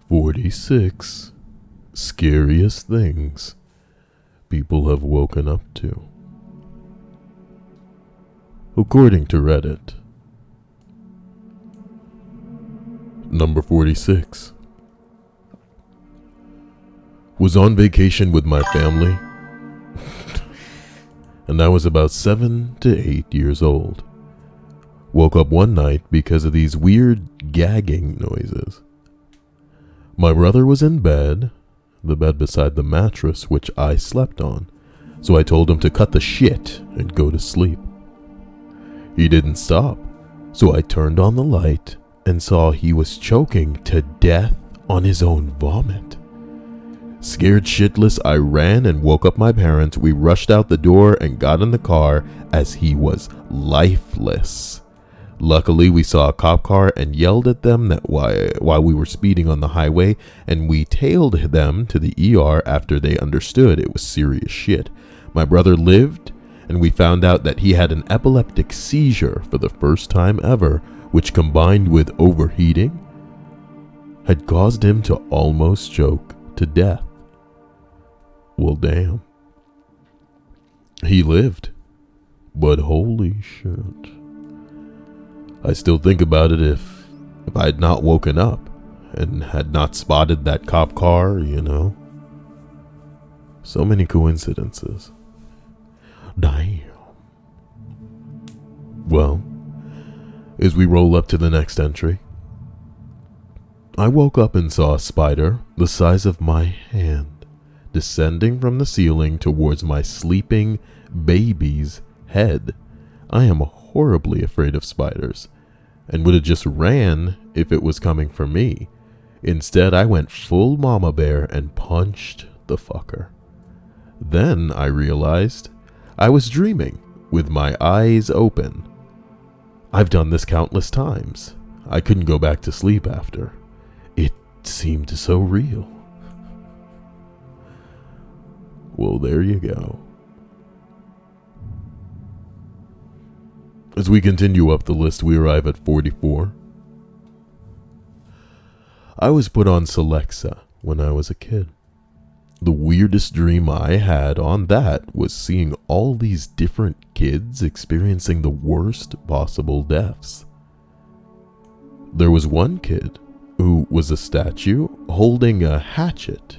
46 scariest things people have woken up to. According to Reddit. Number 46. Was on vacation with my family, and I was about 7 to 8 years old. Woke up one night because of these weird gagging noises. My brother was in bed, the bed beside the mattress which I slept on, so I told him to cut the shit and go to sleep. He didn't stop, so I turned on the light and saw he was choking to death on his own vomit. Scared shitless, I ran and woke up my parents. We rushed out the door and got in the car as he was lifeless. Luckily, we saw a cop car and yelled at them that while we were speeding on the highway, and we tailed them to the ER after they understood it was serious shit. My brother lived, and we found out that he had an epileptic seizure for the first time ever, which combined with overheating had caused him to almost choke to death. Well, damn. He lived, but holy shit. I still think about it if I had not woken up and had not spotted that cop car, you know. So many coincidences. Damn. Well, as we roll up to the next entry, I woke up and saw a spider the size of my hand descending from the ceiling towards my sleeping baby's head. I am horribly afraid of spiders and would have just ran if it was coming for me. Instead, I went full mama bear and punched the fucker. Then I realized I was dreaming with my eyes open. I've done this countless times. I couldn't go back to sleep after. It seemed so real. Well, there you go. As we continue up the list, we arrive at 44. I was put on Celexa when I was a kid. The weirdest dream I had on that was seeing all these different kids experiencing the worst possible deaths. There was one kid who was a statue holding a hatchet.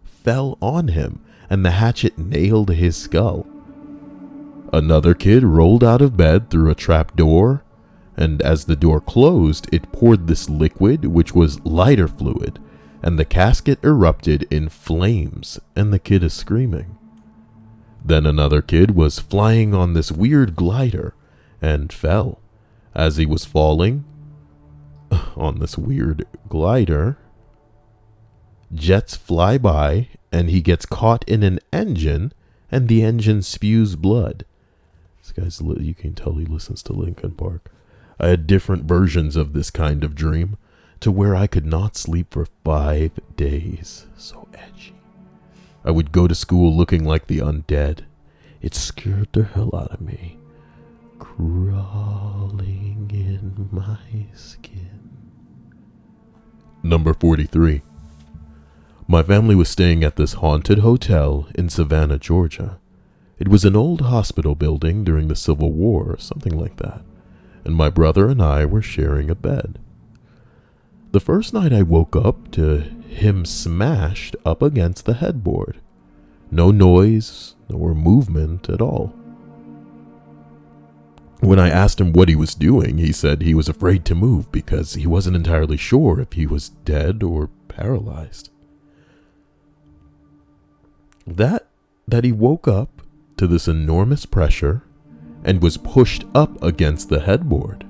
Fell on him, and the hatchet nailed his skull. Another kid rolled out of bed through a trap door, and as the door closed, it poured this liquid, which was lighter fluid, and the casket erupted in flames, and the kid is screaming. Then another kid was flying on this weird glider and fell. As he was falling on this weird glider, jets fly by, and he gets caught in an engine, and the engine spews blood. This guy's, you can tell he listens to Linkin Park. I had different versions of this kind of dream, to where I could not sleep for 5 days. So edgy. I would go to school looking like the undead. It scared the hell out of me. Crawling in my skin. Number 43. My family was staying at this haunted hotel in Savannah, Georgia. It was an old hospital building during the Civil War or something like that, and my brother and I were sharing a bed. The first night I woke up to him smashed up against the headboard. No noise, nor movement at all. When I asked him what he was doing, he said he was afraid to move because he wasn't entirely sure if he was dead or paralyzed. That he woke up to this enormous pressure and was pushed up against the headboard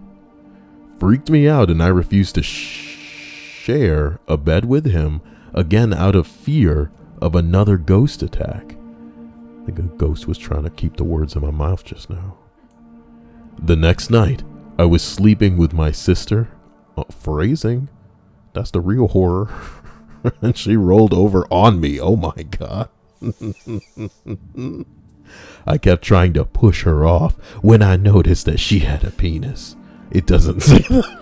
freaked me out, and I refused to share a bed with him again out of fear of another ghost attack. I think a ghost was trying to keep the words in my mouth just now. The next night, I was sleeping with my sister. Phrasing? That's the real horror. And she rolled over on me. Oh my God. I kept trying to push her off when I noticed that she had a penis. It doesn't say that.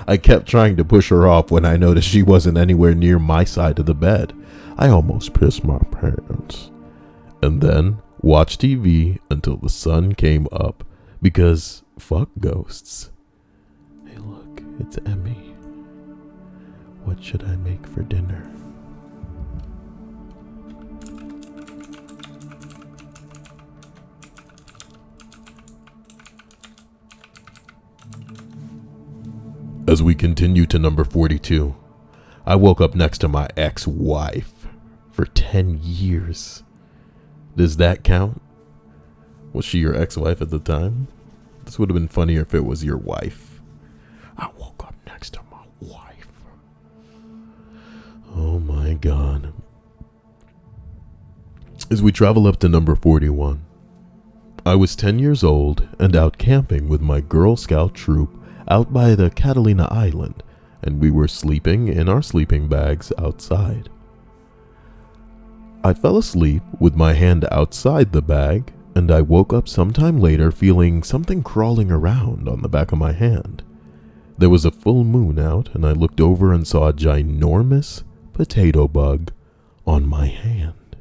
I kept trying to push her off when I noticed she wasn't anywhere near my side of the bed. I almost pissed my pants. And then watched TV until the sun came up, because fuck ghosts. Hey look, it's Emmy. What should I make for dinner? As we continue to number 42, I woke up next to my ex-wife for 10 years. Does that count? Was she your ex-wife at the time? This would have been funnier if it was your wife. I woke up next to my wife. Oh my God. As we travel up to number 41, I was 10 years old and out camping with my Girl Scout troop out by the Catalina Island, and we were sleeping in our sleeping bags outside. I fell asleep with my hand outside the bag, and I woke up sometime later feeling something crawling around on the back of my hand. There was a full moon out, and I looked over and saw a ginormous potato bug on my hand.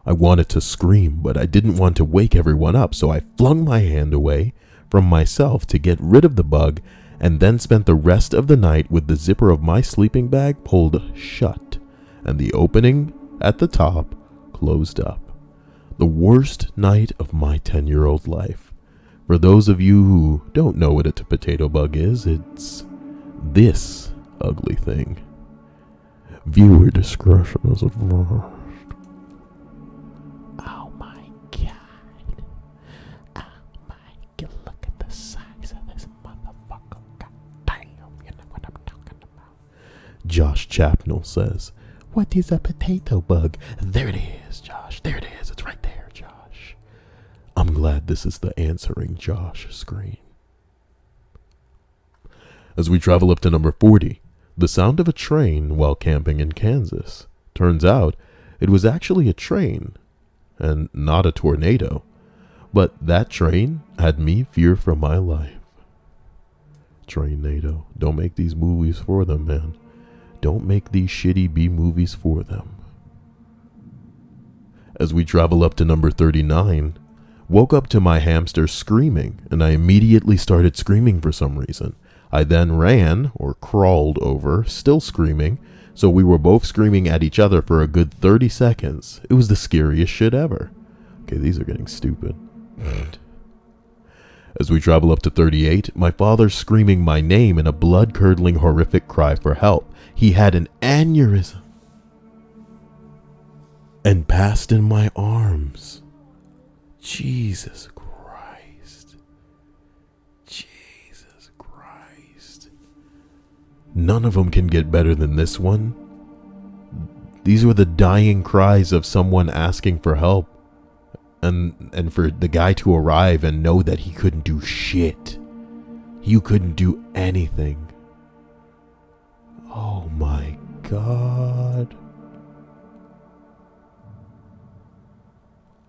I wanted to scream, but I didn't want to wake everyone up, so I flung my hand away from myself to get rid of the bug, and then spent the rest of the night with the zipper of my sleeping bag pulled shut and the opening at the top closed up. The worst night of my 10-year-old life. For those of you who don't know what a potato bug is, it's this ugly thing. Viewer discretion is advised. Oh my God. Oh my God. Look at the size of this motherfucker. God damn, you know what I'm talking about. Josh Chapnell says, "What is a potato bug?" There it is, Josh. There it is. It's right there, Josh. I'm glad this is the answering Josh screen. As we travel up to number 40, the sound of a train while camping in Kansas. Turns out it was actually a train and not a tornado. But that train had me fear for my life. Trainado. Don't make these movies for them, man. Don't make these shitty B movies for them. As we travel up to number 39, woke up to my hamster screaming, and I immediately started screaming for some reason. I then ran, or crawled over, still screaming, so we were both screaming at each other for a good 30 seconds. It was the scariest shit ever. Okay, these are getting stupid. As we travel up to 38, my father screaming my name in a blood-curdling, horrific cry for help. He had an aneurysm and passed in my arms. Jesus Christ. Jesus Christ. None of them can get better than this one. These were the dying cries of someone asking for help. And for the guy to arrive and know that he couldn't do shit. You couldn't do anything. Oh my God.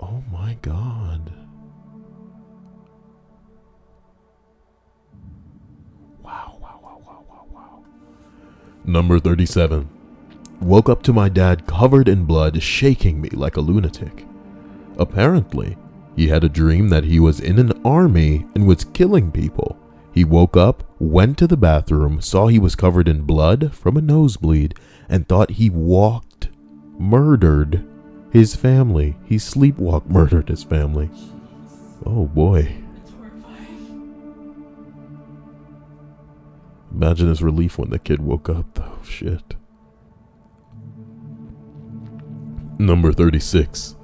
Oh my God. Wow, wow, wow, wow, wow, wow. Number 37. Woke up to my dad covered in blood, shaking me like a lunatic. Apparently, he had a dream that he was in an army and was killing people. He woke up, went to the bathroom, saw he was covered in blood from a nosebleed, and thought he murdered his family. He sleepwalked, murdered his family. Oh boy. Imagine his relief when the kid woke up, though. Shit. Number 36.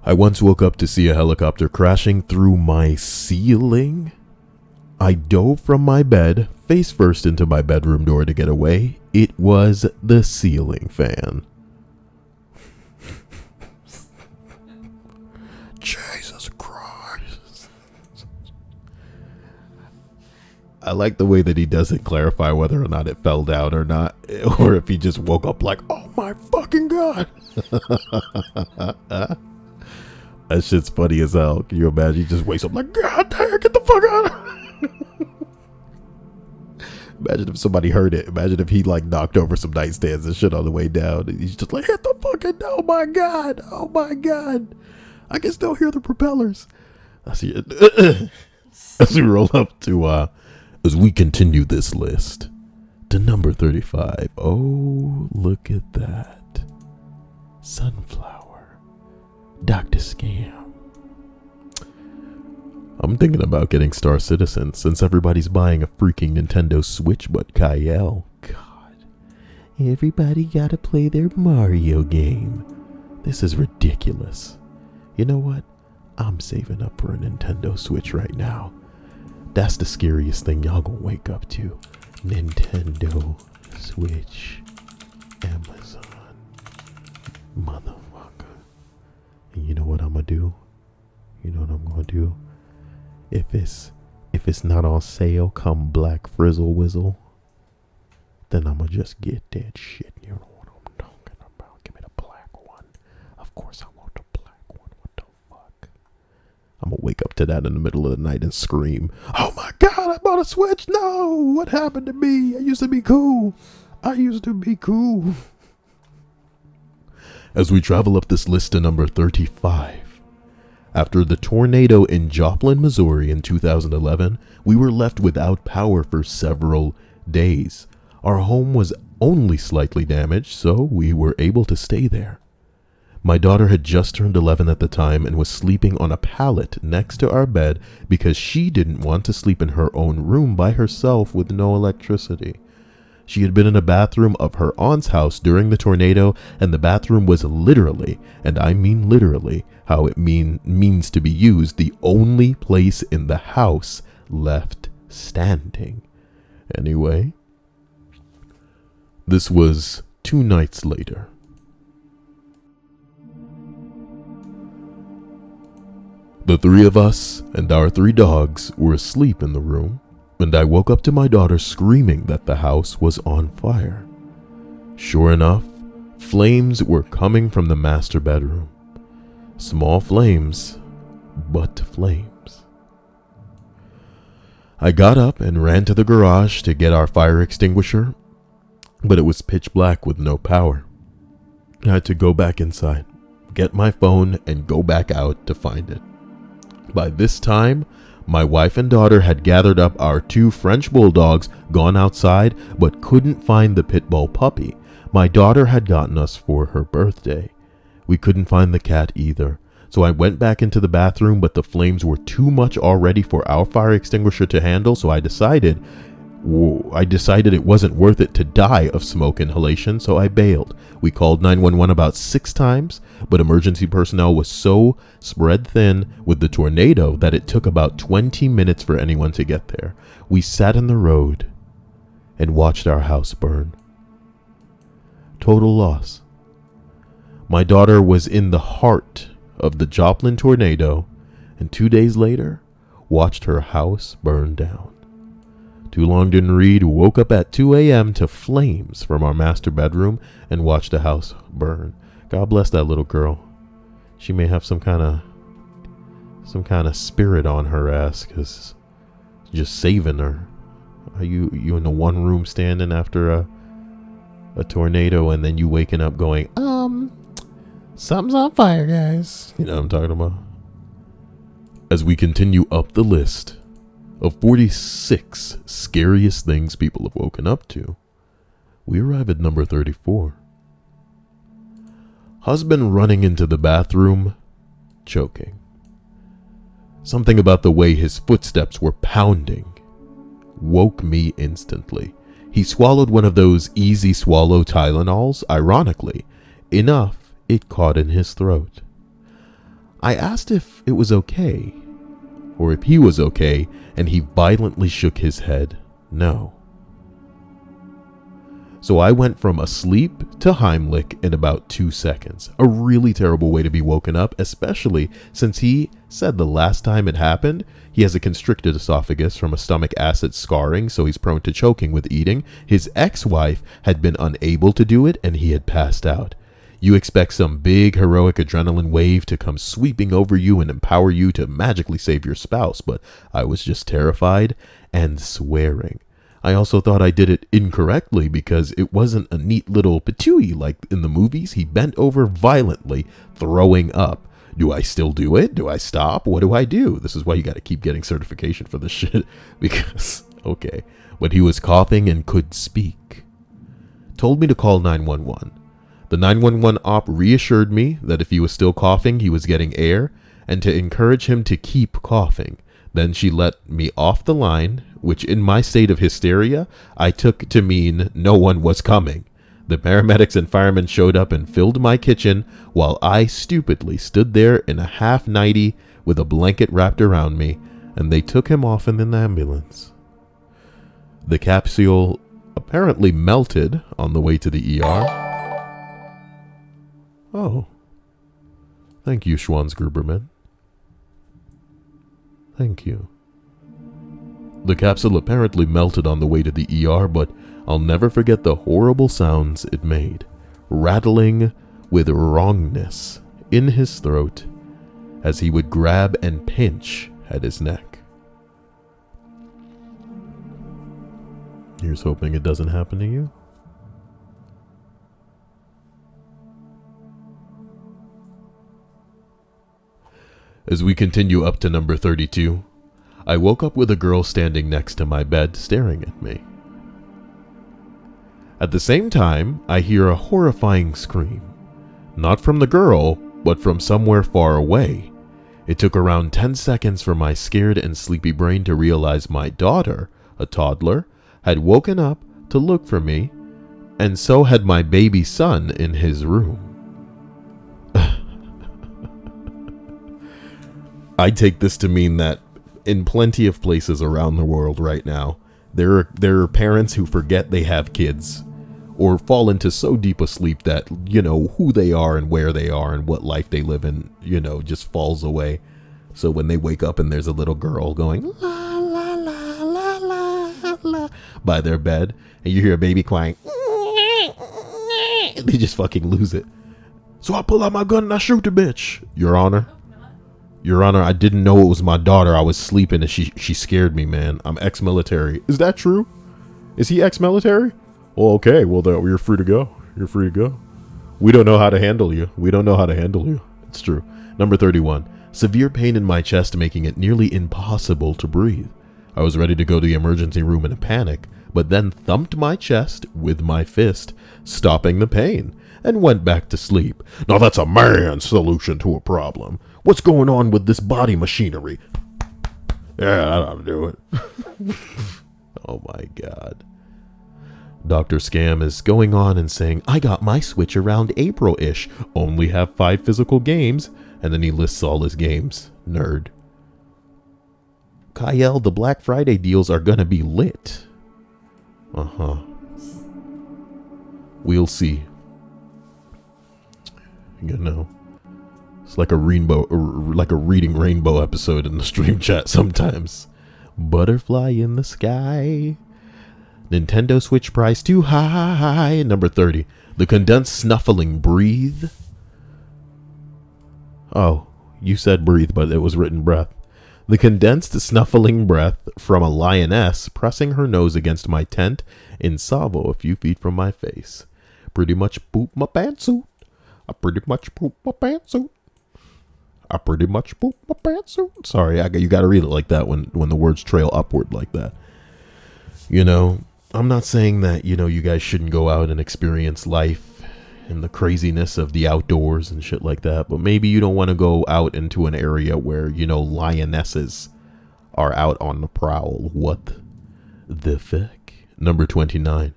I once woke up to see a helicopter crashing through my ceiling. I dove from my bed, face first into my bedroom door to get away. It was the ceiling fan. Jesus Christ. I like the way that he doesn't clarify whether or not it fell down or not, or if he just woke up like, oh my fucking God. That shit's funny as hell. Can you imagine? He just wakes up like, God damn, get the fuck out. Imagine if somebody heard it. Imagine if he like knocked over some nightstands and shit on the way down. And he's just like, hit the fucking, oh my God. Oh my God. I can still hear the propellers. I see it. As we roll up to, as we continue this list to number 35. Oh, look at that. Sunflower. Dr. Scam. I'm thinking about getting Star Citizen since everybody's buying a freaking Nintendo Switch but Kyle. God. Everybody gotta play their Mario game. This is ridiculous. You know what? I'm saving up for a Nintendo Switch right now. That's the scariest thing y'all gonna wake up to. Nintendo Switch. Amazon. Motherfucker. And you know what I'm gonna do? You know what I'm gonna do? If it's not on sale come Black Frizzle Whizzle, then I'ma just get that shit. You know what I'm talking about. Give me the black one. Of course I want the black one. What the fuck? I'm gonna wake up to that in the middle of the night and scream, oh my God, I bought a Switch. No, what happened to me? I used to be cool. As we travel up this list to number 35. After the tornado in Joplin, Missouri in 2011, we were left without power for several days. Our home was only slightly damaged, so we were able to stay there. My daughter had just turned 11 at the time and was sleeping on a pallet next to our bed because she didn't want to sleep in her own room by herself with no electricity. She had been in a bathroom of her aunt's house during the tornado, and the bathroom was literally, and I mean literally, how it means to be used, the only place in the house left standing. Anyway, this was 2 nights later. The 3 of us and our 3 dogs were asleep in the room, and I woke up to my daughter screaming that the house was on fire. Sure enough, flames were coming from the master bedroom. Small flames, but flames. I got up and ran to the garage to get our fire extinguisher, but it was pitch black with no power. I had to go back inside, get my phone, and go back out to find it. By this time, my wife and daughter had gathered up our 2 French bulldogs, gone outside, but couldn't find the pit bull puppy my daughter had gotten us for her birthday. We couldn't find the cat either, so I went back into the bathroom, but the flames were too much already for our fire extinguisher to handle, so I decided it wasn't worth it to die of smoke inhalation, so I bailed. We called 911 about 6 times, but emergency personnel was so spread thin with the tornado that it took about 20 minutes for anyone to get there. We sat in the road and watched our house burn. Total loss. My daughter was in the heart of the Joplin tornado, and 2 days later, watched her house burn down. Too long didn't read, woke up at 2 a.m. to flames from our master bedroom and watched the house burn. God bless that little girl. She may have some kind of spirit on her ass, because just saving her. Are you in the one room standing after a tornado, and then you waking up going, something's on fire, guys. You know what I'm talking about? As we continue up the list of 46 scariest things people have woken up to, we arrive at number 34. Husband running into the bathroom, choking. Something about the way his footsteps were pounding woke me instantly. He swallowed one of those easy swallow Tylenols, ironically enough, it caught in his throat. I asked if it was okay, or if he was okay, and he violently shook his head no. So I went from asleep to Heimlich in about 2 seconds. A really terrible way to be woken up, especially since he said the last time it happened, he has a constricted esophagus from a stomach acid scarring, so he's prone to choking with eating. His ex-wife had been unable to do it, and he had passed out. You expect some big heroic adrenaline wave to come sweeping over you and empower you to magically save your spouse, but I was just terrified and swearing. I also thought I did it incorrectly because it wasn't a neat little patooey like in the movies. He bent over violently, throwing up. Do I still do it? Do I stop? What do I do? This is why you got to keep getting certification for this shit. Because, okay. But he was coughing and could speak. Told me to call 911. The 911 op reassured me that if he was still coughing, he was getting air, and to encourage him to keep coughing. Then she let me off the line, which in my state of hysteria, I took to mean no one was coming. The paramedics and firemen showed up and filled my kitchen while I stupidly stood there in a half nightie with a blanket wrapped around me, and they took him off in an ambulance. The capsule apparently melted on the way to the ER. Oh. Thank you, Schwanzgruberman. Thank you. The capsule apparently melted on the way to the ER, but I'll never forget the horrible sounds it made, rattling with wrongness in his throat as he would grab and pinch at his neck. Here's hoping it doesn't happen to you. As we continue up to number 32, I woke up with a girl standing next to my bed staring at me. At the same time, I hear a horrifying scream. Not from the girl, but from somewhere far away. It took around 10 seconds for my scared and sleepy brain to realize my daughter, a toddler, had woken up to look for me, and so had my baby son in his room. I take this to mean that in plenty of places around the world right now, there are parents who forget they have kids or fall into so deep a sleep that, you know, who they are and where they are and what life they live in, you know, just falls away. So when they wake up and there's a little girl going la la la la la la by their bed and you hear a baby crying, they just fucking lose it. So I pull out my gun and I shoot the bitch. Your Honor, I didn't know it was my daughter. I was sleeping and she scared me, man. I'm ex-military. Is that true? Is he ex-military? Well, okay. Well, you're free to go. You're free to go. We don't know how to handle you. It's true. Number 31. Severe pain in my chest, making it nearly impossible to breathe. I was ready to go to the emergency room in a panic, but then thumped my chest with my fist, stopping the pain, and went back to sleep. Now that's a man's solution to a problem. What's going on with this body machinery? Yeah, I don't do it. Oh my God. Dr. Scam is going on and saying, I got my Switch around April-ish. Only have 5 physical games. And then he lists all his games. Nerd. Kyle, the Black Friday deals are gonna be lit. Uh-huh. We'll see. You know. It's like a reading rainbow episode in the stream chat sometimes. Butterfly in the sky. Nintendo Switch price too high. Number 30. The condensed snuffling breathe. Oh, you said breathe, but it was written breath. The condensed snuffling breath from a lioness pressing her nose against my tent in Savo a few feet from my face. Pretty much poop my pantsuit. I pretty much poop my pantsuit. Sorry, you gotta read it like that when the words trail upward like that. You know, I'm not saying that, you know, you guys shouldn't go out and experience life and the craziness of the outdoors and shit like that, but maybe you don't want to go out into an area where, you know, lionesses are out on the prowl. What the fuck? Number 29.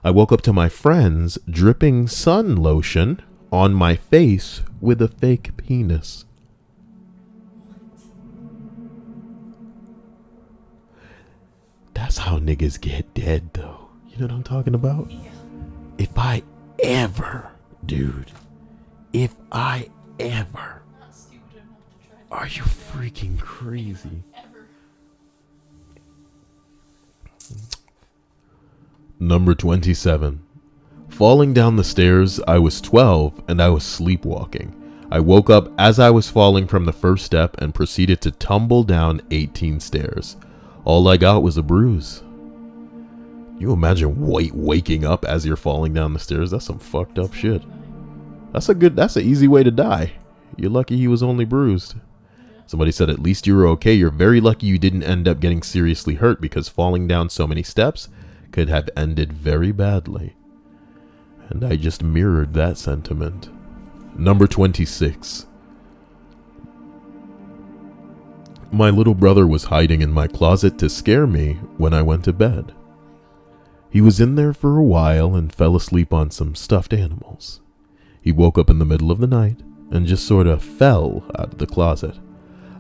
I woke up to my friends dripping sun lotion on my face with a fake penis. That's how niggas get dead, though. You know what I'm talking about? Yeah. If I ever, are you freaking crazy? Number 27. Falling down the stairs, I was 12 and I was sleepwalking. I woke up as I was falling from the first step and proceeded to tumble down 18 stairs. All I got was a bruise. You imagine waking up as you're falling down the stairs? That's some fucked up shit. That's an easy way to die. You're lucky he was only bruised. Somebody said, at least you were okay. You're very lucky you didn't end up getting seriously hurt, because falling down so many steps could have ended very badly. And I just mirrored that sentiment. Number 26. My little brother was hiding in my closet to scare me when I went to bed. He was in there for a while and fell asleep on some stuffed animals. He woke up in the middle of the night and just sort of fell out of the closet.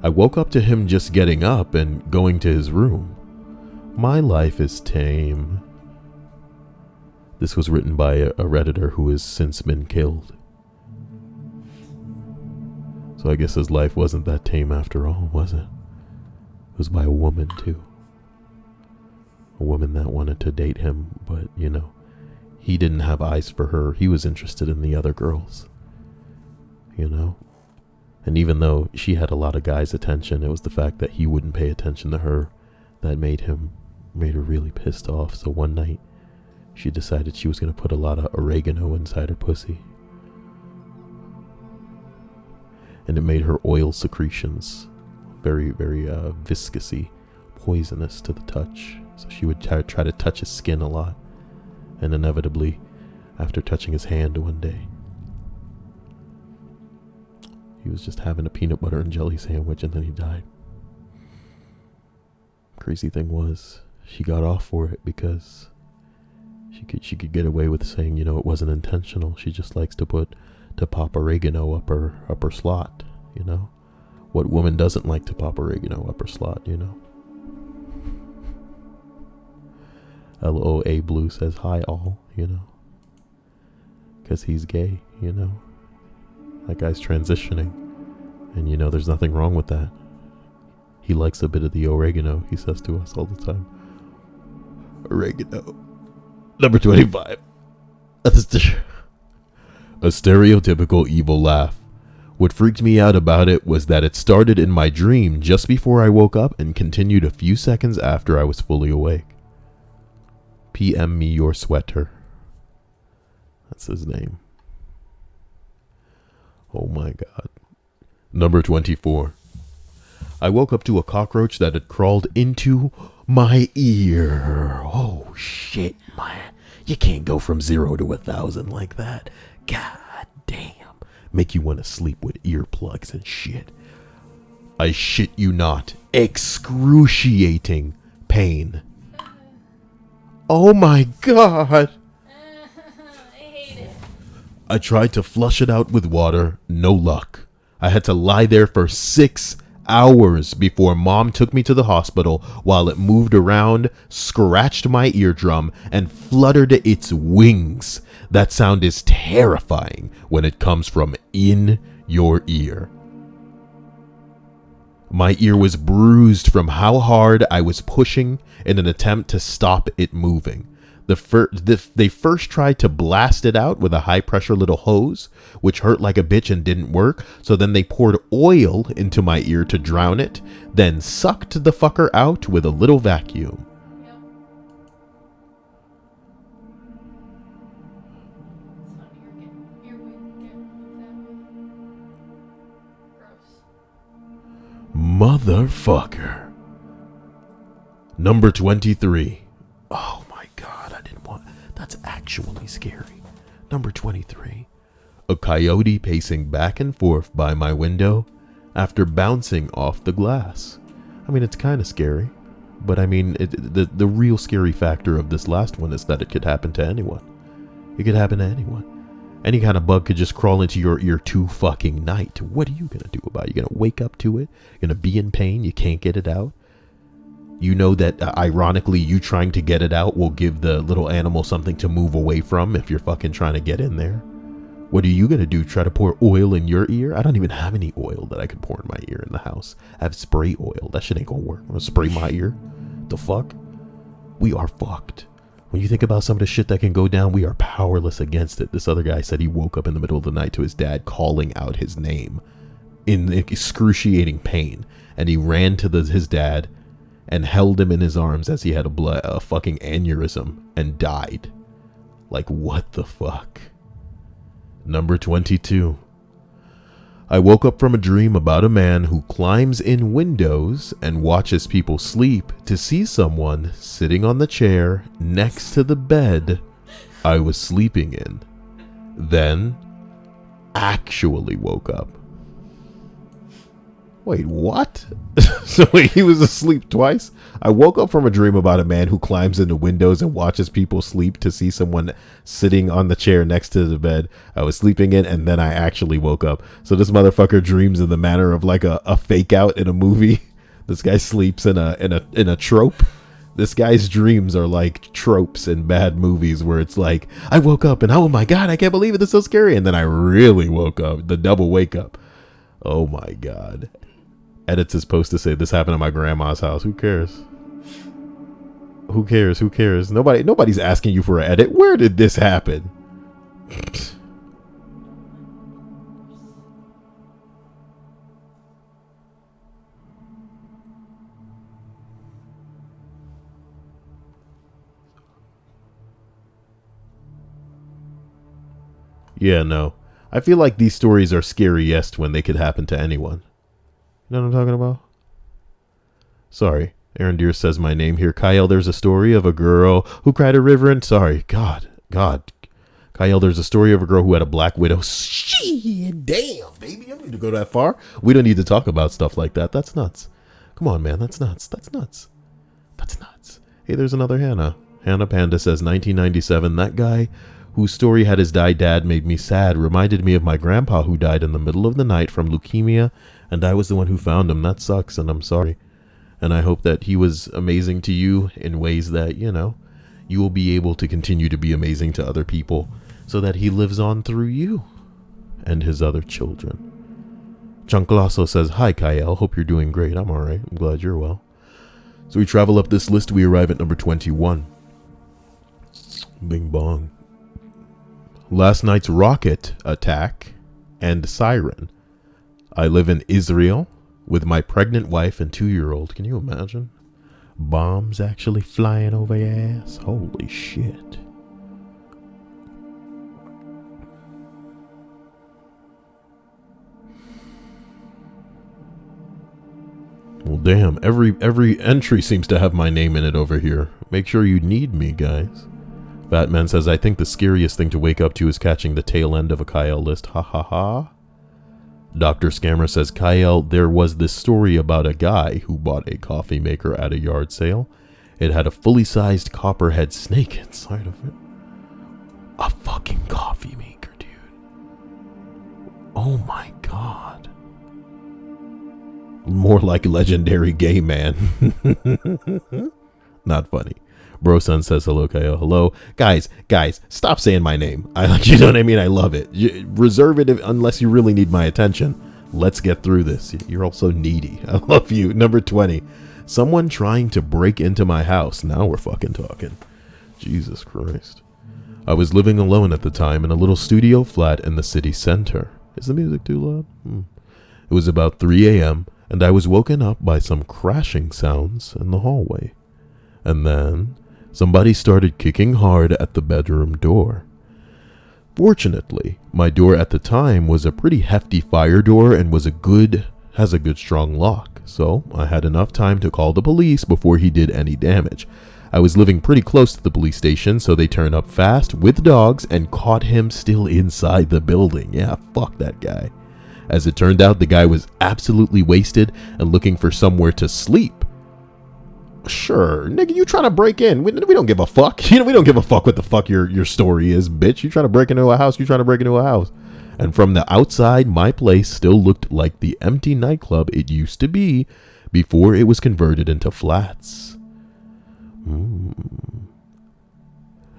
I woke up to him just getting up and going to his room. My life is tame. This was written by a Redditor who has since been killed. So I guess his life wasn't that tame after all, was it? It was by a woman, too. A woman that wanted to date him, but, you know, he didn't have eyes for her. He was interested in the other girls. You know? And even though she had a lot of guys' attention, it was the fact that he wouldn't pay attention to her that made her really pissed off. So one night, she decided she was going to put a lot of oregano inside her pussy. And it made her oil secretions very, very viscousy, poisonous to the touch. So she would try to touch his skin a lot. And inevitably, after touching his hand one day, he was just having a peanut butter and jelly sandwich and then he died. Crazy thing was, she got off for it because she could get away with saying, you know, it wasn't intentional. She just likes to pop oregano up her slot, you know. What woman doesn't like to pop oregano up her slot, you know? LOA Blue says hi all, you know. Because he's gay, you know. That guy's transitioning. And you know, there's nothing wrong with that. He likes a bit of the oregano, he says to us all the time. Oregano. Number 25. A stereotypical evil laugh. What freaked me out about it was that it started in my dream just before I woke up and continued a few seconds after I was fully awake. PM me your sweater. That's his name. Oh my god. Number 24. I woke up to a cockroach that had crawled into my ear. Oh shit, man. You can't go from 0 to 1,000 like that. God damn. Make you want to sleep with earplugs and shit. I shit you not. Excruciating pain. Oh my god. I hate it. I tried to flush it out with water. No luck. I had to lie there for 6 hours before Mom took me to the hospital while it moved around, scratched my eardrum, and fluttered its wings. That sound is terrifying when it comes from in your ear. My ear was bruised from how hard I was pushing in an attempt to stop it moving. They first tried to blast it out with a high-pressure little hose, which hurt like a bitch and didn't work. So then they poured oil into my ear to drown it, then sucked the fucker out with a little vacuum. Motherfucker. Number 23. Oh my god, I didn't want... That's actually scary. Number 23. A coyote pacing back and forth by my window after bouncing off the glass. I mean, it's kind of scary. But I mean, the real scary factor of this last one is that it could happen to anyone. It could happen to anyone. Any kind of bug could just crawl into your ear too fucking night. What are you going to do about it? You're going to wake up to it? You're going to be in pain? You can't get it out? You know that, ironically, you trying to get it out will give the little animal something to move away from if you're fucking trying to get in there. What are you going to do? Try to pour oil in your ear? I don't even have any oil that I could pour in my ear in the house. I have spray oil. That shit ain't going to work. I'm going to spray my ear? The fuck? We are fucked. When you think about some of the shit that can go down, we are powerless against it. This other guy said he woke up in the middle of the night to his dad calling out his name in excruciating pain. And he ran to his dad and held him in his arms as he had a fucking aneurysm and died. Like, what the fuck? Number 22. I woke up from a dream about a man who climbs in windows and watches people sleep to see someone sitting on the chair next to the bed I was sleeping in. Then, actually woke up. Wait, what? So wait, he was asleep twice? I woke up from a dream about a man who climbs into windows and watches people sleep to see someone sitting on the chair next to the bed I was sleeping in, and then I actually woke up. So this motherfucker dreams in the manner of like a fake out in a movie. This guy sleeps in a trope. This guy's dreams are like tropes in bad movies where it's like, I woke up and oh my god, I can't believe it, it's so scary. And then I really woke up, the double wake up. Oh my god. Edits is supposed to say this happened at my grandma's house. Who cares? Who cares? Who cares? Nobody's asking you for an edit. Where did this happen? Yeah, no. I feel like these stories are scariest when they could happen to anyone. You know what I'm talking about? Sorry. Aaron Deere says my name here. Kyle, there's a story of a girl who cried a river and... Sorry. God. Kyle, there's a story of a girl who had a black widow. Shit, damn, baby. I don't need to go that far. We don't need to talk about stuff like that. That's nuts. Come on, man. That's nuts. That's nuts. That's nuts. Hey, there's another Hannah. Hannah Panda says 1997. That guy whose story had his dad made me sad. Reminded me of my grandpa who died in the middle of the night from leukemia. And I was the one who found him. That sucks, and I'm sorry. And I hope that he was amazing to you in ways that, you know, you will be able to continue to be amazing to other people so that he lives on through you and his other children. Chunclasso says, hi, Kyle. Hope you're doing great. I'm all right. I'm glad you're well. So we travel up this list. We arrive at number 21. Bing bong. Last night's rocket attack and siren. I live in Israel with my pregnant wife and 2-year-old. Can you imagine? Bombs actually flying over your ass? Holy shit. Well, damn. Every entry seems to have my name in it over here. Make sure you need me, guys. Batman says, I think the scariest thing to wake up to is catching the tail end of a Kyle list. Ha ha ha. Dr. Scammer says, Kyle, there was this story about a guy who bought a coffee maker at a yard sale. It had a fully sized copperhead snake inside of it. A fucking coffee maker, dude. Oh my god. More like legendary gay man. Not funny. Broson says hello, Kyle. Hello. Guys, stop saying my name. You know what I mean? I love it. Reserve it unless you really need my attention. Let's get through this. You're also needy. I love you. Number 20. Someone trying to break into my house. Now we're fucking talking. Jesus Christ. I was living alone at the time in a little studio flat in the city center. Is the music too loud? It was about 3 a.m. and I was woken up by some crashing sounds in the hallway. And then somebody started kicking hard at the bedroom door. Fortunately, my door at the time was a pretty hefty fire door and has a good strong lock, so I had enough time to call the police before he did any damage. I was living pretty close to the police station, so they turned up fast with dogs and caught him still inside the building. Yeah, fuck that guy. As it turned out, the guy was absolutely wasted and looking for somewhere to sleep. Sure, nigga, you trying to break in. We don't give a fuck. We don't give a fuck what the fuck your story is, bitch. You trying to break into a house, And from the outside, my place still looked like the empty nightclub it used to be before it was converted into flats.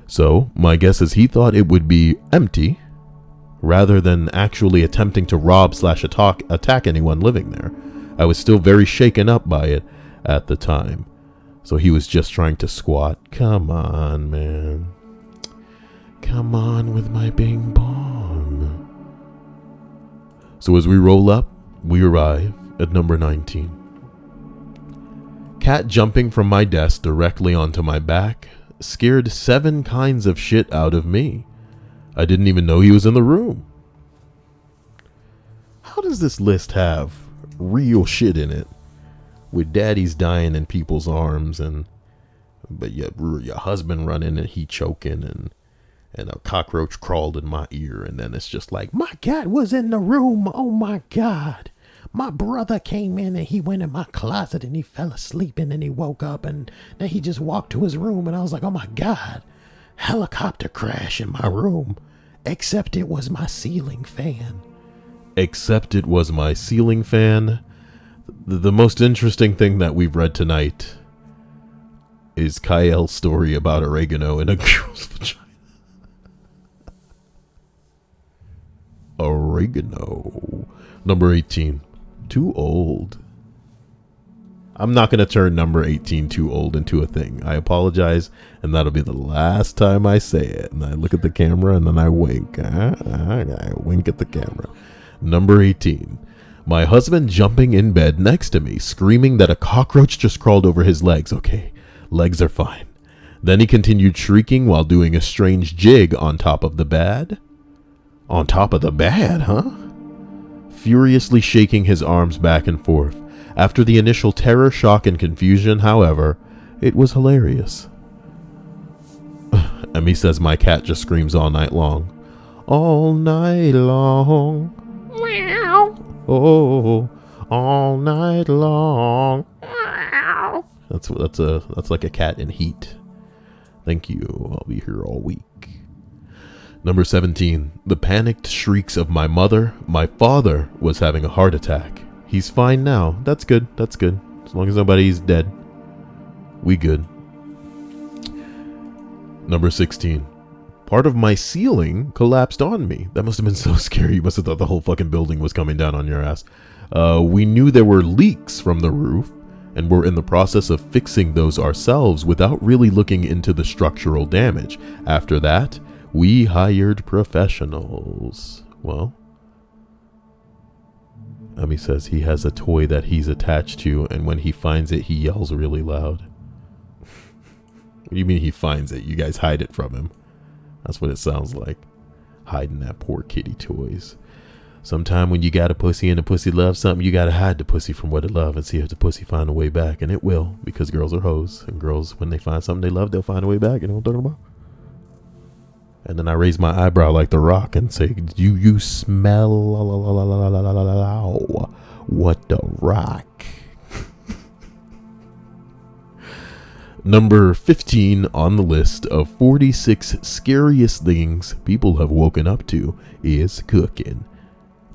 So, my guess is he thought it would be empty rather than actually attempting to rob/attack anyone living there. I was still very shaken up by it at the time. So he was just trying to squat. Come on, man. Come on with my bing bong. So as we roll up, we arrive at number 19. Cat jumping from my desk directly onto my back scared 7 kinds of shit out of me. I didn't even know he was in the room. How does this list have real shit in it? With daddies dying in people's arms, but your husband running and he choking, and a cockroach crawled in my ear, and then it's just like, my cat was in the room, oh my God. My brother came in and he went in my closet and he fell asleep and then he woke up and then he just walked to his room and I was like, oh my God, helicopter crash in my room. Except it was my ceiling fan. Except it was my ceiling fan. The most interesting thing that we've read tonight is Kyle's story about oregano in a girl's vagina. Oregano. Number 18. Too old. I'm not going to turn number 18 too old into a thing. I apologize, and that'll be the last time I say it. And I look at the camera, and then I wink. I wink at the camera. Number 18. My husband jumping in bed next to me, screaming that a cockroach just crawled over his legs. Okay, legs are fine. Then he continued shrieking while doing a strange jig on top of the bed. On top of the bed, huh? Furiously shaking his arms back and forth. After the initial terror, shock, and confusion, however, it was hilarious. Emmy says my cat just screams all night long. All night long. Meow. Oh, all night long. Meow. That's like a cat in heat. Thank you. I'll be here all week. Number 17. The panicked shrieks of my mother. My father was having a heart attack. He's fine now. That's good. That's good. As long as nobody's dead. We good. Number 16. Part of my ceiling collapsed on me. That must have been so scary. You must have thought the whole fucking building was coming down on your ass. We knew there were leaks from the roof, and we're in the process of fixing those ourselves without really looking into the structural damage. After that, we hired professionals. Well, Emmy says he has a toy that he's attached to, and when he finds it, he yells really loud. What do you mean he finds it? You guys hide it from him. That's what it sounds like. Hiding that poor kitty toys. Sometime when you got a pussy and the pussy loves something, you gotta hide the pussy from what it loves and see if the pussy find a way back. And it will, because girls are hoes. And girls, when they find something they love, they'll find a way back. You know what I'm talking about? And then I raise my eyebrow like The Rock and say, do you smell what The Rock? Number 15 on the list of 46 scariest things people have woken up to is cooking.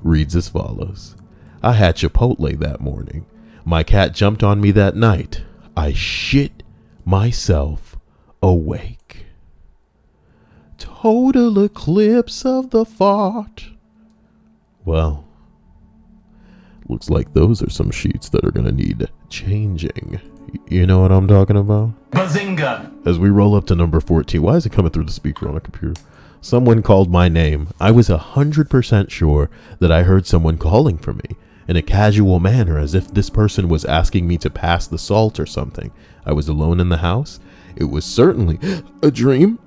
Reads as follows. I had Chipotle that morning. My cat jumped on me that night. I shit myself awake. Total eclipse of the fart. Well, looks like those are some sheets that are going to need changing. You know what I'm talking about? Bazinga! As we roll up to number 14. Why is it coming through the speaker on a computer? Someone called my name. I was 100% sure that I heard someone calling for me in a casual manner, as if this person was asking me to pass the salt or something. I was alone in the house. It was certainly a dream,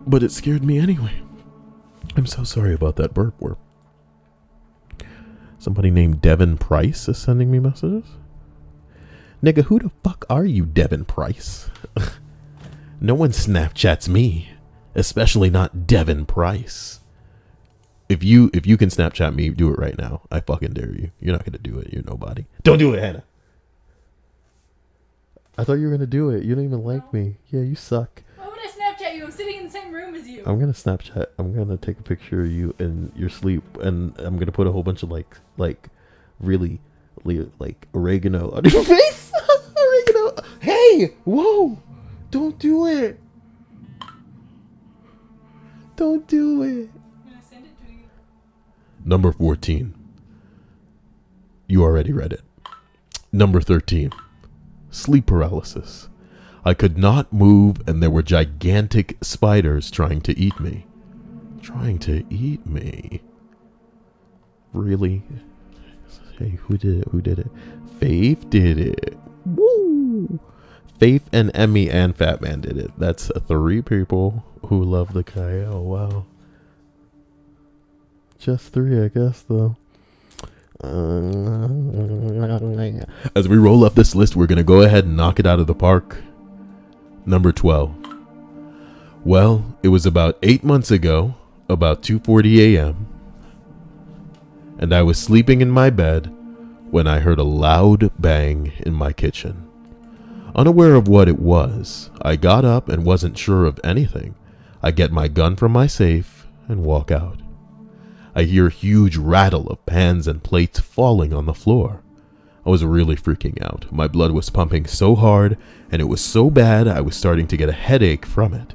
but it scared me anyway. I'm so sorry about that burp. Somebody named Devin Price is sending me messages. Nigga, who the fuck are you, Devin Price? No one Snapchats me, especially not Devin Price. If you can Snapchat me, do it right now. I fucking dare you. You're not gonna do it. You're nobody. Don't do it, Hannah. I thought you were gonna do it. You don't even like me. Yeah, you suck. Why would I Snapchat you? I'm sitting in the same room as you. I'm gonna Snapchat. I'm gonna take a picture of you in your sleep, and I'm gonna put a whole bunch of like really like oregano on your face. Oregano. Hey, whoa! Don't do it. Don't do it. I'm gonna send it to you. Number 14. You already read it. Number 13. Sleep paralysis. I could not move, and there were gigantic spiders trying to eat me. Trying to eat me? Really? Hey, who did it? Who did it? Faith did it. Woo! Faith and Emmy and Fat Man did it. That's 3 people who love the Kyle. Wow. Just 3, I guess, though. As we roll up this list, we're going to go ahead and knock it out of the park. Number 12. Well, it was about 8 months ago, about 2:40 a.m., and I was sleeping in my bed when I heard a loud bang in my kitchen. Unaware of what it was, I got up and wasn't sure of anything. I get my gun from my safe and walk out. I hear a huge rattle of pans and plates falling on the floor. I was really freaking out. My blood was pumping so hard, and it was so bad I was starting to get a headache from it.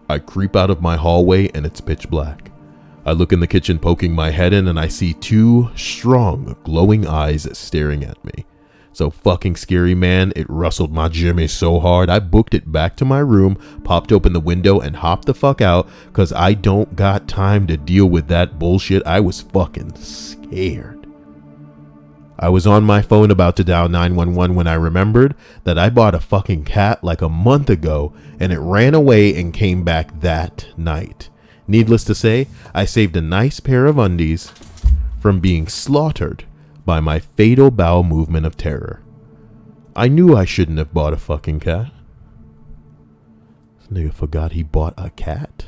I creep out of my hallway and it's pitch black. I look in the kitchen, poking my head in, and I see 2 strong, glowing eyes staring at me. So fucking scary, man. It rustled my jimmy so hard, I booked it back to my room, popped open the window, and hopped the fuck out, because I don't got time to deal with that bullshit. I was fucking scared. I was on my phone about to dial 911 when I remembered that I bought a fucking cat like a month ago, and it ran away and came back that night. Needless to say, I saved a nice pair of undies from being slaughtered by my fatal bowel movement of terror. I knew I shouldn't have bought a fucking cat. This nigga forgot he bought a cat.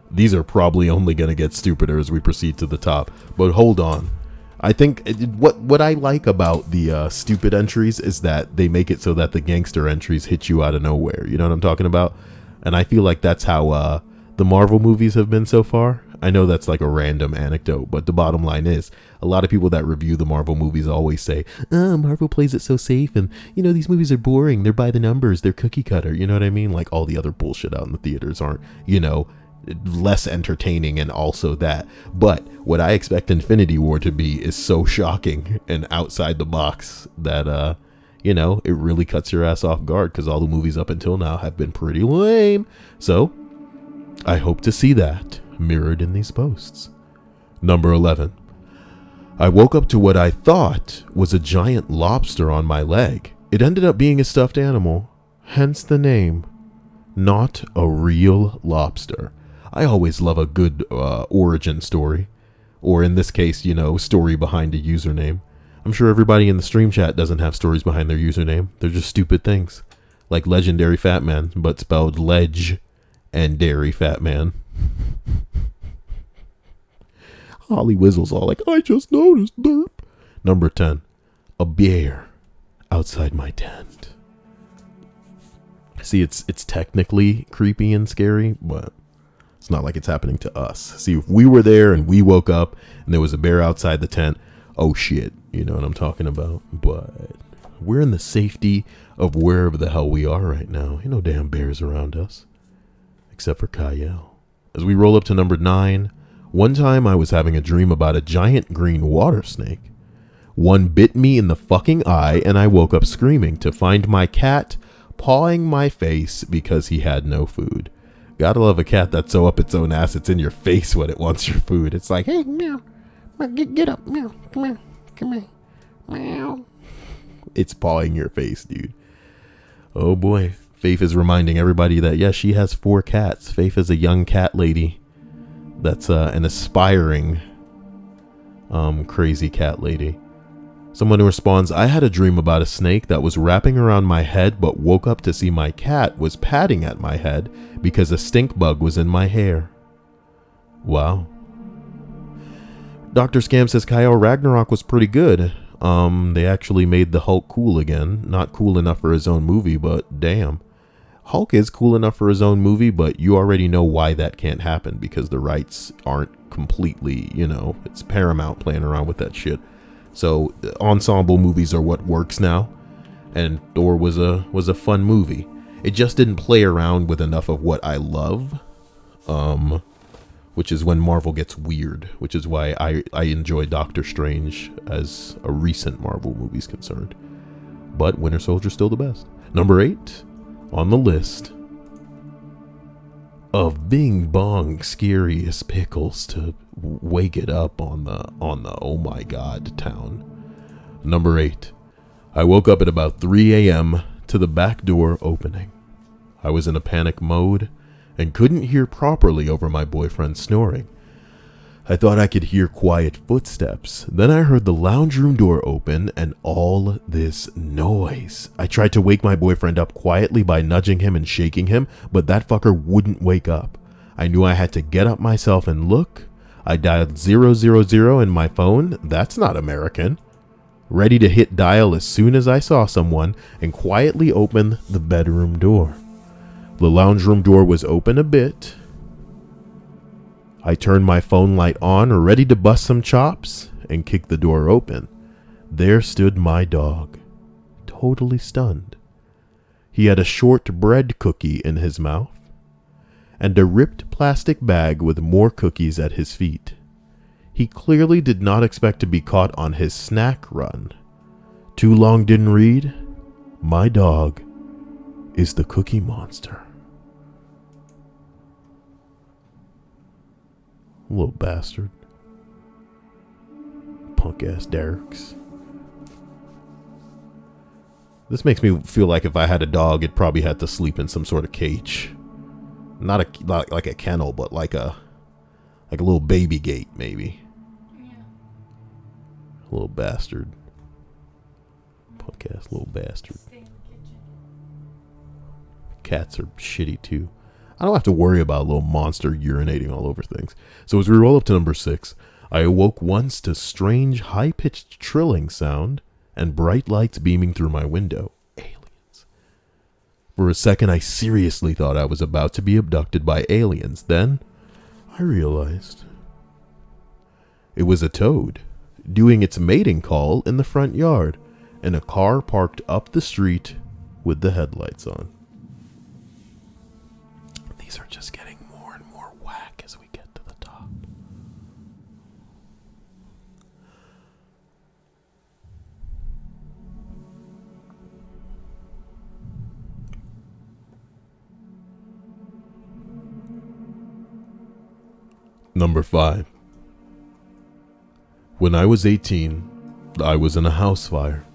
These are probably only going to get stupider as we proceed to the top. But hold on. I think what I like about the stupid entries is that they make it so that the gangster entries hit you out of nowhere. You know what I'm talking about? And I feel like that's how the Marvel movies have been so far. I know that's like a random anecdote, but the bottom line is a lot of people that review the Marvel movies always say, Marvel plays it so safe, and these movies are boring, they're by the numbers, they're cookie cutter. You know what I mean? Like all the other bullshit out in the theaters aren't, less entertaining, and also that. But what I expect Infinity War to be is so shocking and outside the box that it really cuts your ass off guard, because all the movies up until now have been pretty lame. So I hope to see that mirrored in these posts. Number 11. I woke up to what I thought was a giant lobster on my leg. It ended up being a stuffed animal, hence the name, not a real lobster. I always love a good origin story, or in this case, story behind a username. I'm sure everybody in the stream chat doesn't have stories behind their username. They're just stupid things, like Legendary Fat Man, but spelled ledge and dairy fat man. Holly Wizzle's all like, I just noticed, derp. Number 10, a bear outside my tent. See, it's technically creepy and scary, but it's not like it's happening to us. See, if we were there and we woke up and there was a bear outside the tent, oh shit, you know what I'm talking about. But we're in the safety of wherever the hell we are right now. Ain't no damn bears around us, except for Kyle. As we roll up to number 9, one time I was having a dream about a giant green water snake. One bit me in the fucking eye, and I woke up screaming to find my cat pawing my face because he had no food. Gotta love a cat that's so up its own ass it's in your face when it wants your food. It's like, hey, meow, get up, meow, come here, meow. It's pawing your face, dude. Oh boy. Faith is reminding everybody that, yes, she has 4 cats. Faith is a young cat lady that's an aspiring crazy cat lady. Someone who responds, I had a dream about a snake that was wrapping around my head, but woke up to see my cat was patting at my head because a stink bug was in my hair. Wow. Dr. Scam says Kyle Ragnarok was pretty good. They actually made the Hulk cool again. Not cool enough for his own movie, but damn. Hulk is cool enough for his own movie, but you already know why that can't happen, because the rights aren't completely, it's Paramount playing around with that shit. So ensemble movies are what works now, and Thor was a fun movie. It just didn't play around with enough of what I love, which is when Marvel gets weird, which is why I enjoy Doctor Strange as a recent Marvel movie's concerned. But Winter Soldier's still the best. Number 8 on the list of Bing Bong Scariest Pickles to wake it up on the oh my god town. Number 8. I woke up at about 3 a.m. to the back door opening. I was in a panic mode and couldn't hear properly over my boyfriend snoring. I thought I could hear quiet footsteps. Then I heard the lounge room door open and all this noise. I tried to wake my boyfriend up quietly by nudging him and shaking him, but that fucker wouldn't wake up. I knew I had to get up myself and look. I dialed 000 in my phone. That's not American. Ready to hit dial as soon as I saw someone and quietly opened the bedroom door. The lounge room door was open a bit. I turned my phone light on, ready to bust some chops, and kicked the door open. There stood my dog, totally stunned. He had a short bread cookie in his mouth and a ripped plastic bag with more cookies at his feet. He clearly did not expect to be caught on his snack run. Too long didn't read. My dog is the Cookie Monster. Little bastard. Punk ass Derek's. This makes me feel like if I had a dog, it probably had to sleep in some sort of cage. Not like a kennel, but like a little baby gate, maybe. Yeah. Little bastard. Punk ass little bastard. Stay in the kitchen. Cats are shitty too. I don't have to worry about a little monster urinating all over things. So as we roll up to number 6, I awoke once to strange high-pitched trilling sound and bright lights beaming through my window. Aliens. For a second, I seriously thought I was about to be abducted by aliens. Then I realized it was a toad doing its mating call in the front yard in a car parked up the street with the headlights on. These are just getting more and more whack as we get to the top. Number 5. When I was 18, I was in a house fire.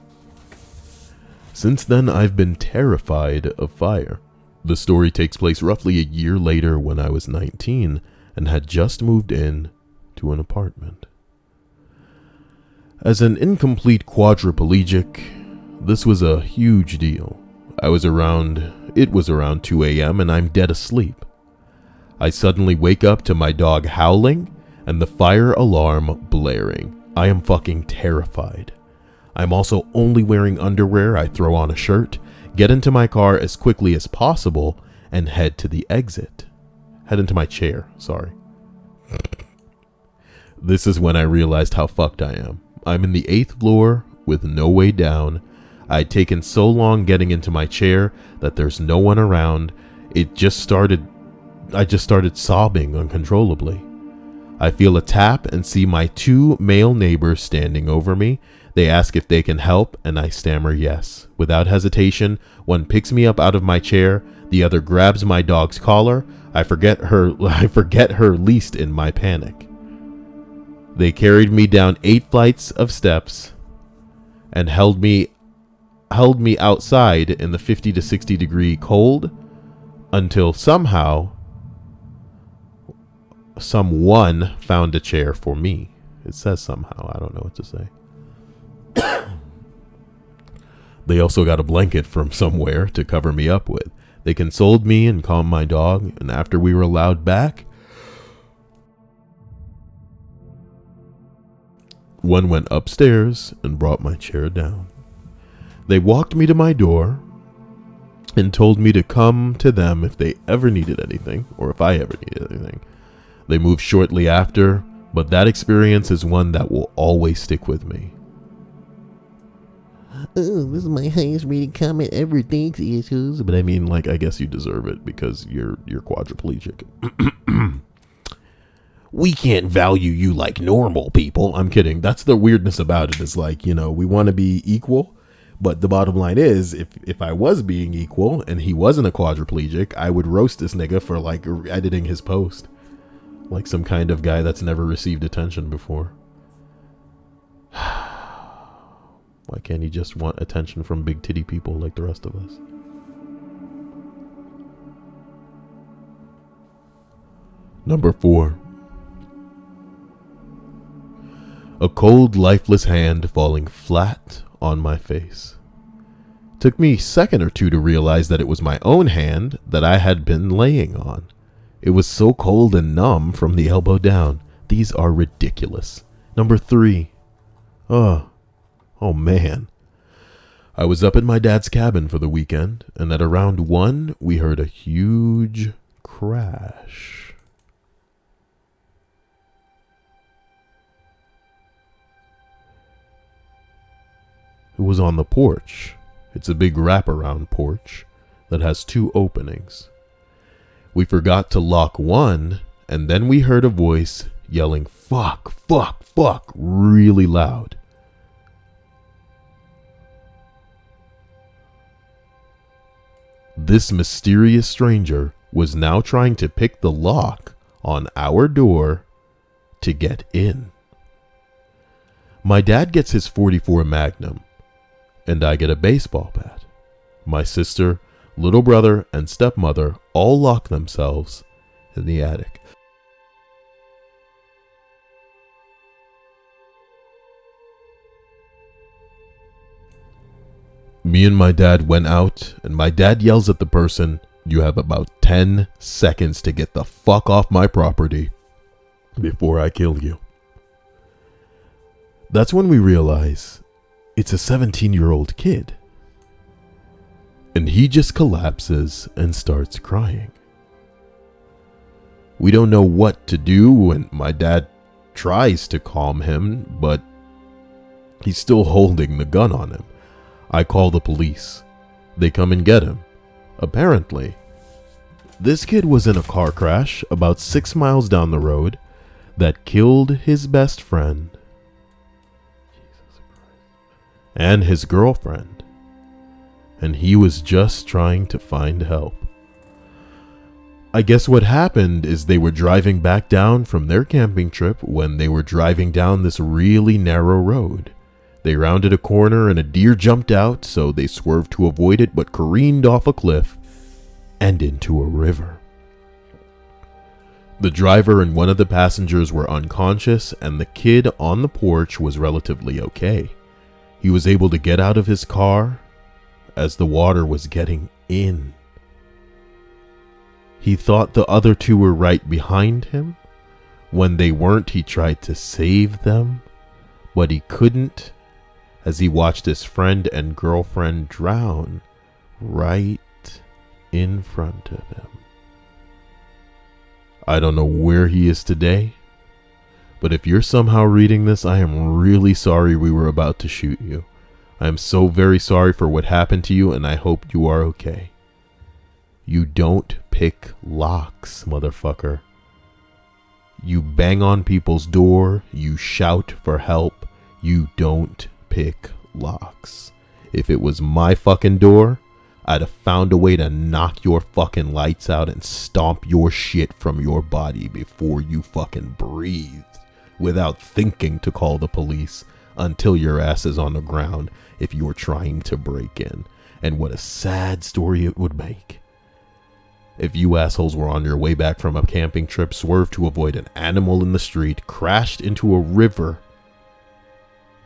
Since then, I've been terrified of fire. The story takes place roughly a year later when I was 19 and had just moved in to an apartment. As an incomplete quadriplegic, this was a huge deal. It was around 2 a.m. and I'm dead asleep. I suddenly wake up to my dog howling and the fire alarm blaring. I am fucking terrified. I'm also only wearing underwear. I throw on a shirt, get into my car as quickly as possible, and head to the exit. Head into my chair, sorry. This is when I realized how fucked I am. I'm in the 8th floor with no way down. I'd taken so long getting into my chair that there's no one around. I just started sobbing uncontrollably. I feel a tap and see my 2 male neighbors standing over me. They ask if they can help, and I stammer yes. Without hesitation, one picks me up out of my chair, the other grabs my dog's collar. I forget her least in my panic. They carried me down 8 flights of steps and held me outside in the 50 to 60 degree cold until somehow someone found a chair for me. It says somehow. I don't know what to say. They also got a blanket from somewhere to cover me up with. They consoled me and calmed my dog, and after we were allowed back, one went upstairs and brought my chair down. They walked me to my door and told me to come to them if they ever needed anything, or if I ever needed anything. They moved shortly after, but that experience is one that will always stick with me. Oh, this is my highest rated comment ever. Thanks, issues. But I mean, like, I guess you deserve it because you're quadriplegic. We can't value you like normal people. I'm kidding. That's the weirdness about it, is like, you know, we want to be equal, But the bottom line is, if I was being equal and he wasn't a quadriplegic, I would roast this nigga for like editing his post. Like some kind of guy that's never received attention before. Why can't he just want attention from big titty people like the rest of us? Number 4. A cold, lifeless hand falling flat on my face. Took me a second or two to realize that it was my own hand that I had been laying on. It was so cold and numb from the elbow down. These are ridiculous. Number 3. Oh man. I was up in my dad's cabin for the weekend, and at around 1, we heard a huge crash. It was on the porch. It's a big wraparound porch that has 2 openings. We forgot to lock one, and then we heard a voice yelling, "Fuck, fuck, fuck," really loud. This mysterious stranger was now trying to pick the lock on our door to get in. My dad gets his .44 Magnum, and I get a baseball bat. My sister, little brother, and stepmother all lock themselves in the attic. Me and my dad went out, and my dad yells at the person, "You have about 10 seconds to get the fuck off my property before I kill you." That's when we realize it's a 17-year-old kid. And he just collapses and starts crying. We don't know what to do, and my dad tries to calm him, but he's still holding the gun on him. I call the police. They come and get him. Apparently, this kid was in a car crash about 6 miles down the road that killed his best friend and his girlfriend, and he was just trying to find help. I guess what happened is they were driving back down from their camping trip when they were driving down this really narrow road. They rounded a corner and a deer jumped out, so they swerved to avoid it but careened off a cliff and into a river. The driver and one of the passengers were unconscious, and the kid on the porch was relatively okay. He was able to get out of his car as the water was getting in. He thought the other 2 were right behind him. When they weren't, he tried to save them, but he couldn't, as he watched his friend and girlfriend drown right in front of him. I don't know where he is today, but if you're somehow reading this, I am really sorry we were about to shoot you. I am so very sorry for what happened to you, and I hope you are okay. You don't pick locks, motherfucker. You bang on people's door, you shout for help, you don't pick locks. If it was my fucking door, I'd have found a way to knock your fucking lights out and stomp your shit from your body before you fucking breathed, without thinking to call the police until your ass is on the ground if you're trying to break in. And what a sad story it would make if you assholes were on your way back from a camping trip, swerved to avoid an animal in the street, crashed into a river,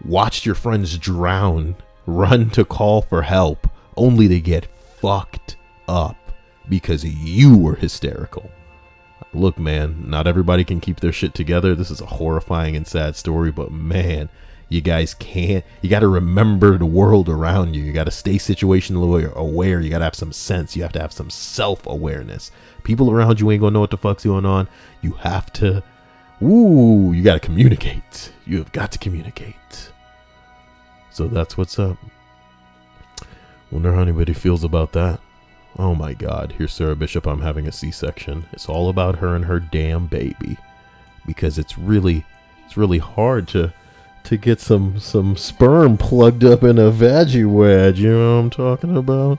watched your friends drown, run to call for help, only to get fucked up because you were hysterical. Look, man, not everybody can keep their shit together. This is a horrifying and sad story, but man, you guys can't. You got to remember the world around you. You got to stay situationally aware. You got to have some sense. You have to have some self-awareness. People around you ain't gonna know what the fuck's going on. You have to, you got to communicate. You have got to communicate. So that's what's up. Wonder how anybody feels about that. Oh my God, here's Sarah Bishop. I'm having a C-section. It's all about her and her damn baby, because it's really hard to to get some sperm plugged up in a veggie wedge. You know what I'm talking about?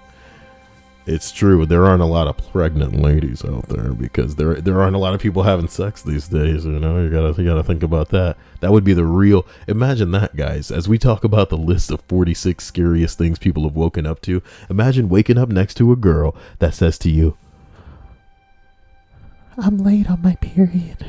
It's true. There aren't a lot of pregnant ladies out there because there aren't a lot of people having sex these days. You know, you gotta think about that. That would be the real. Imagine that, guys. As we talk about the list of 46 scariest things people have woken up to, imagine waking up next to a girl that says to you, "I'm late on my period."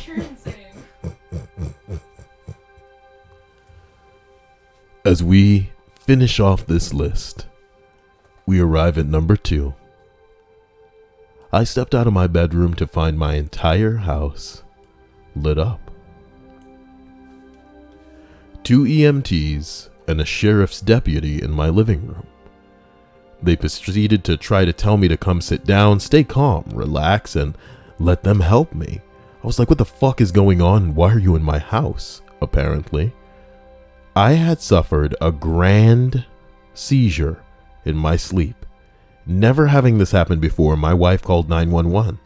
You're insane. As we finish off this list, we arrive at number 2. I stepped out of my bedroom to find my entire house lit up. 2 EMTs and a sheriff's deputy in my living room. They proceeded to try to tell me to come sit down, stay calm, relax, and let them help me. I was like, what the fuck is going on? Why are you in my house? Apparently, I had suffered a grand seizure in my sleep. Never having this happen before, my wife called 911.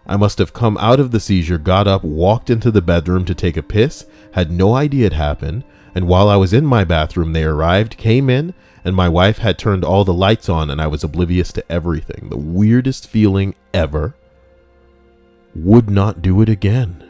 I must have come out of the seizure, got up, walked into the bedroom to take a piss, had no idea it happened, and while I was in my bathroom, they arrived, came in, and my wife had turned all the lights on, and I was oblivious to everything. The weirdest feeling ever. Would not do it again.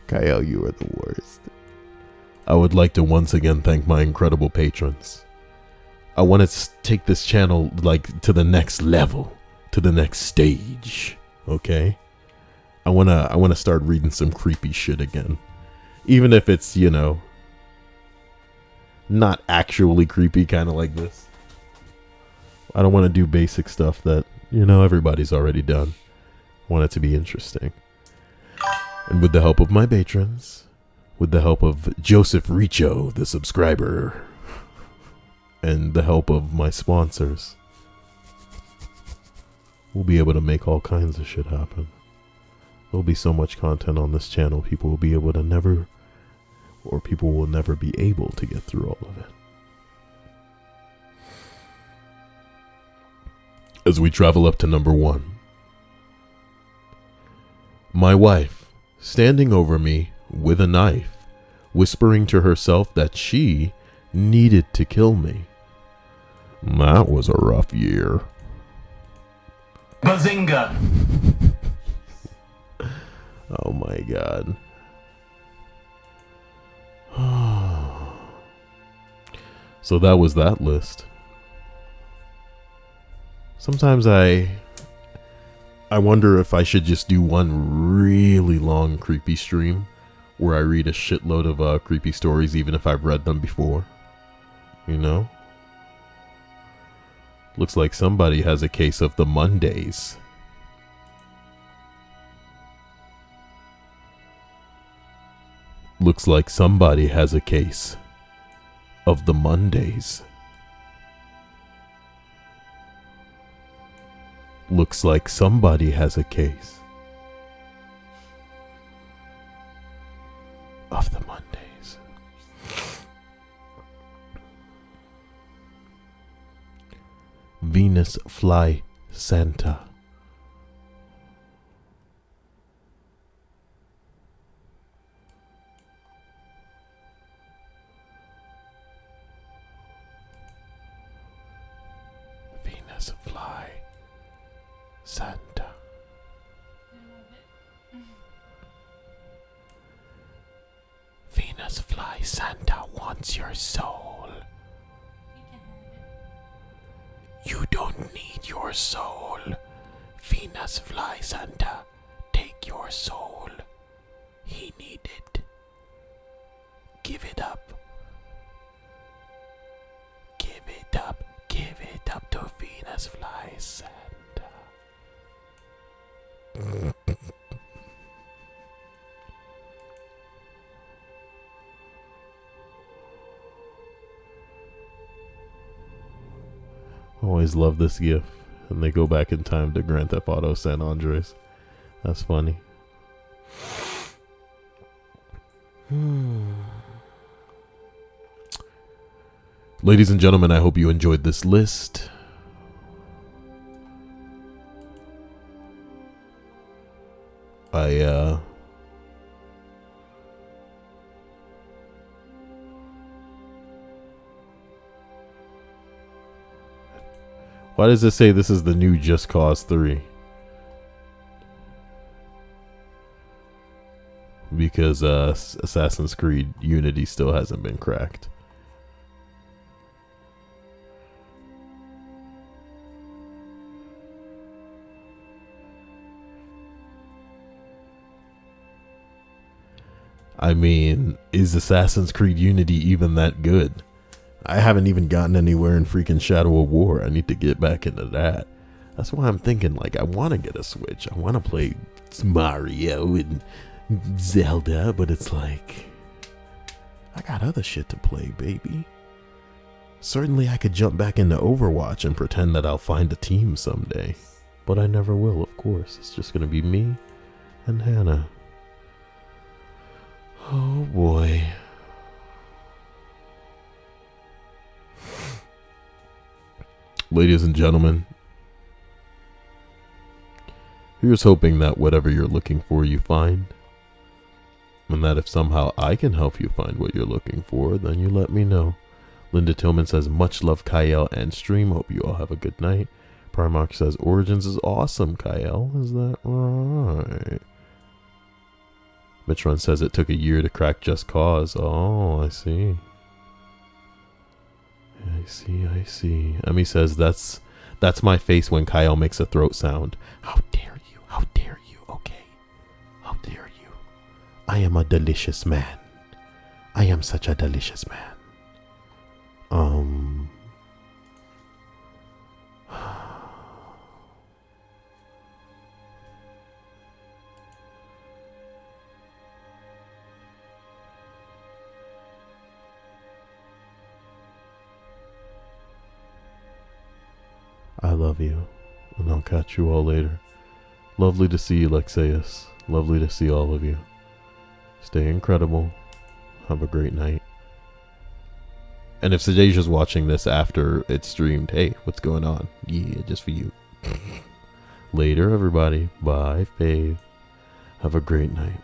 Kyle, you are the worst. I would like to once again thank my incredible patrons. I want to take this channel to the next level, to the next stage. Okay? I want to start reading some creepy shit again. Even if it's, not actually creepy, kind of like this. I don't want to do basic stuff that, everybody's already done. I want it to be interesting. And with the help of my patrons, with the help of Joseph Richo, the subscriber, and the help of my sponsors, we'll be able to make all kinds of shit happen. There'll be so much content on this channel, people will never be able to get through all of it. As we travel up to number 1, my wife, standing over me with a knife, whispering to herself that she needed to kill me. That was a rough year. Bazinga! Oh my god. So that was that list. Sometimes I wonder if I should just do one really long creepy stream where I read a shitload of creepy stories even if I've read them before. Looks like somebody has a case of the Mondays. Looks like somebody has a case of the Mondays. Looks like somebody has a case of the Mondays. Venus Fly Santa. Venus Fly Santa. Venus Fly Santa wants your soul. You can have it. You don't need your soul. Venus Fly Santa, take your soul. He need it. Give it up. Give it up. Give it up to Venus Fly Santa. Always love this gif. And they go back in time to Grand Theft Auto San Andreas. That's funny. Ladies and gentlemen, I hope you enjoyed this list. Why does it say this is the new Just Cause 3? Because Assassin's Creed Unity still hasn't been cracked. I mean, is Assassin's Creed Unity even that good? I haven't even gotten anywhere in freaking Shadow of War. I need to get back into that. That's why I'm thinking, like, I want to get a Switch. I want to play Mario and Zelda, but it's like, I got other shit to play, baby. Certainly I could jump back into Overwatch and pretend that I'll find a team someday. But I never will, of course. It's just going to be me and Hannah. Oh boy. Ladies and gentlemen, here's hoping that whatever you're looking for you find, and that if somehow I can help you find what you're looking for, then you let me know. Linda Tillman says, much love, Kyle and stream. Hope you all have a good night. Primark says, Origins is awesome, Kyle. Is that right? Mitron says it took a year to crack Just Cause. Oh, I see. I see. Emmy says, that's my face when Kyle makes a throat sound. How dare you? How dare you? Okay. How dare you? I am a delicious man. I am such a delicious man. I love you, and I'll catch you all later. Lovely to see you, Lexeus. Lovely to see all of you. Stay incredible. Have a great night. And if Sadeja's watching this after it's streamed, hey, what's going on? Yeah, just for you. Later, everybody. Bye, Faith. Have a great night.